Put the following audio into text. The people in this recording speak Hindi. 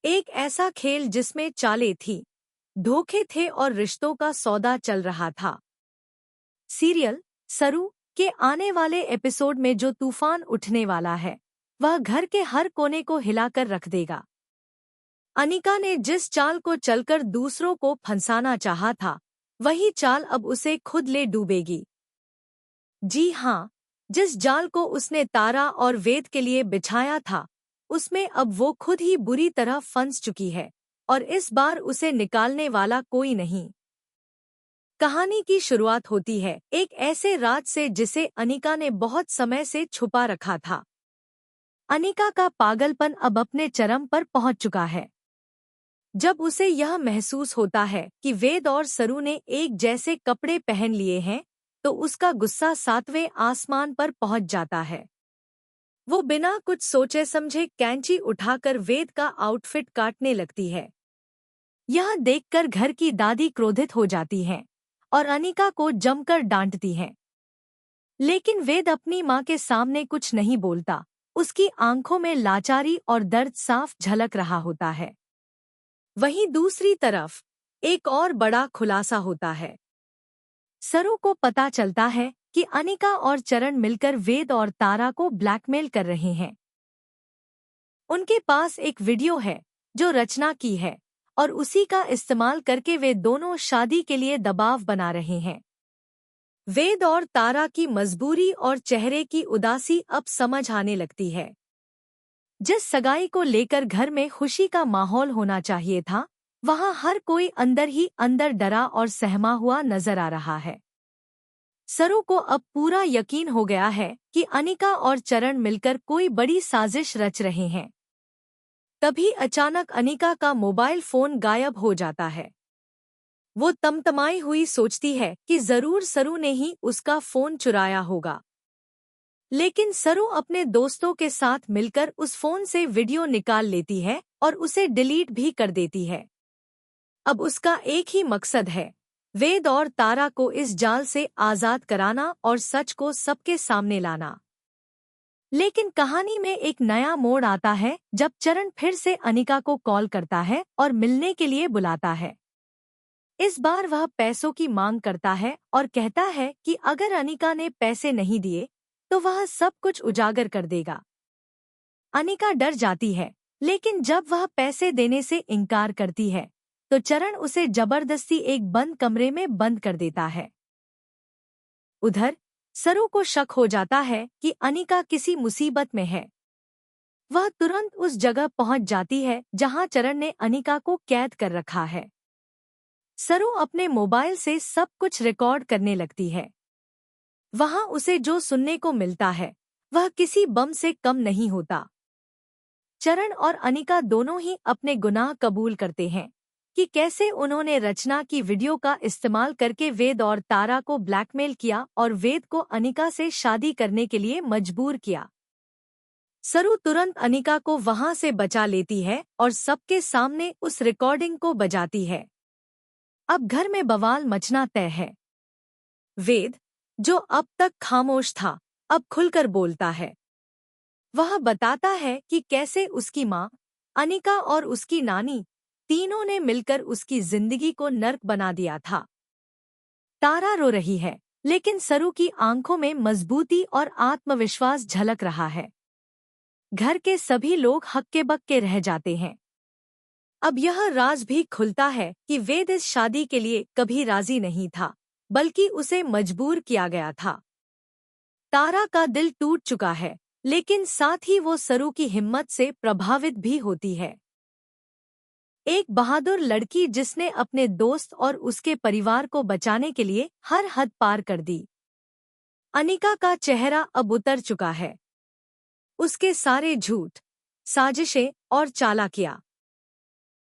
एक ऐसा खेल जिसमें चालें थी, धोखे थे और रिश्तों का सौदा चल रहा था। सीरियल सरू के आने वाले एपिसोड में जो तूफान उठने वाला है, वह घर के हर कोने को हिलाकर रख देगा। अनिका ने जिस चाल को चलकर दूसरों को फंसाना चाहा था, वही चाल अब उसे खुद ले डूबेगी। जी हाँ, जिस जाल को उसने तारा और वेद के लिए बिछाया था, उसमें अब वो खुद ही बुरी तरह फंस चुकी है और इस बार उसे निकालने वाला कोई नहीं। कहानी की शुरुआत होती है एक ऐसे राज से जिसे अनिका ने बहुत समय से छुपा रखा था। अनिका का पागलपन अब अपने चरम पर पहुंच चुका है। जब उसे यह महसूस होता है कि वेद और सरू ने एक जैसे कपड़े पहन लिए हैं, तो उसका गुस्सा 7वें आसमान पर पहुंच जाता है। वो बिना कुछ सोचे समझे कैंची उठाकर वेद का आउटफिट काटने लगती है। यह देखकर घर की दादी क्रोधित हो जाती हैं और अनिका को जमकर डांटती हैं। लेकिन वेद अपनी माँ के सामने कुछ नहीं बोलता। उसकी आंखों में लाचारी और दर्द साफ झलक रहा होता है। वहीं दूसरी तरफ एक और बड़ा खुलासा होता है। सरू को पता चलता है कि अनिका और चरण मिलकर वेद और तारा को ब्लैकमेल कर रहे हैं। उनके पास एक वीडियो है जो रचना की है और उसी का इस्तेमाल करके वे दोनों शादी के लिए दबाव बना रहे हैं। वेद और तारा की मजबूरी और चेहरे की उदासी अब समझ आने लगती है। जिस सगाई को लेकर घर में खुशी का माहौल होना चाहिए था, वहां हर कोई अंदर ही अंदर डरा और सहमा हुआ नजर आ रहा है। सरू को अब पूरा यकीन हो गया है कि अनिका और चरण मिलकर कोई बड़ी साजिश रच रहे हैं। तभी अचानक अनिका का मोबाइल फोन गायब हो जाता है। वो तमतमाई हुई सोचती है कि जरूर सरू ने ही उसका फोन चुराया होगा। लेकिन सरू अपने दोस्तों के साथ मिलकर उस फोन से वीडियो निकाल लेती है और उसे डिलीट भी कर देती है। अब उसका एक ही मकसद है, वेद और तारा को इस जाल से आजाद कराना और सच को सबके सामने लाना। लेकिन कहानी में एक नया मोड़ आता है जब चरण फिर से अनिका को कॉल करता है और मिलने के लिए बुलाता है। इस बार वह पैसों की मांग करता है और कहता है कि अगर अनिका ने पैसे नहीं दिए तो वह सब कुछ उजागर कर देगा। अनिका डर जाती है, लेकिन जब वह पैसे देने से इनकार करती है तो चरण उसे जबरदस्ती एक बंद कमरे में बंद कर देता है। उधर सरू को शक हो जाता है कि अनिका किसी मुसीबत में है। वह तुरंत उस जगह पहुंच जाती है जहां चरण ने अनिका को कैद कर रखा है। सरू अपने मोबाइल से सब कुछ रिकॉर्ड करने लगती है। वहां उसे जो सुनने को मिलता है वह किसी बम से कम नहीं होता। चरण और अनिका दोनों ही अपने गुनाह कबूल करते हैं कि कैसे उन्होंने रचना की वीडियो का इस्तेमाल करके वेद और तारा को ब्लैकमेल किया और वेद को अनिका से शादी करने के लिए मजबूर किया। सरू तुरंत अनिका को वहां से बचा लेती है और सबके सामने उस रिकॉर्डिंग को बजाती है। अब घर में बवाल मचना तय है। वेद, जो अब तक खामोश था, अब खुलकर बोलता है। वह बताता है कि कैसे उसकी माँ, अनिका और उसकी नानी तीनों ने मिलकर उसकी जिंदगी को नर्क बना दिया था। तारा रो रही है, लेकिन सरू की आंखों में मजबूती और आत्मविश्वास झलक रहा है। घर के सभी लोग हक्के बक्के रह जाते हैं। अब यह राज भी खुलता है कि वेद इस शादी के लिए कभी राजी नहीं था, बल्कि उसे मजबूर किया गया था। तारा का दिल टूट चुका है, लेकिन साथ ही वो सरू की हिम्मत से प्रभावित भी होती है। एक बहादुर लड़की जिसने अपने दोस्त और उसके परिवार को बचाने के लिए हर हद पार कर दी। अनिका का चेहरा अब उतर चुका है। उसके सारे झूठ, साजिशें और चालाकियां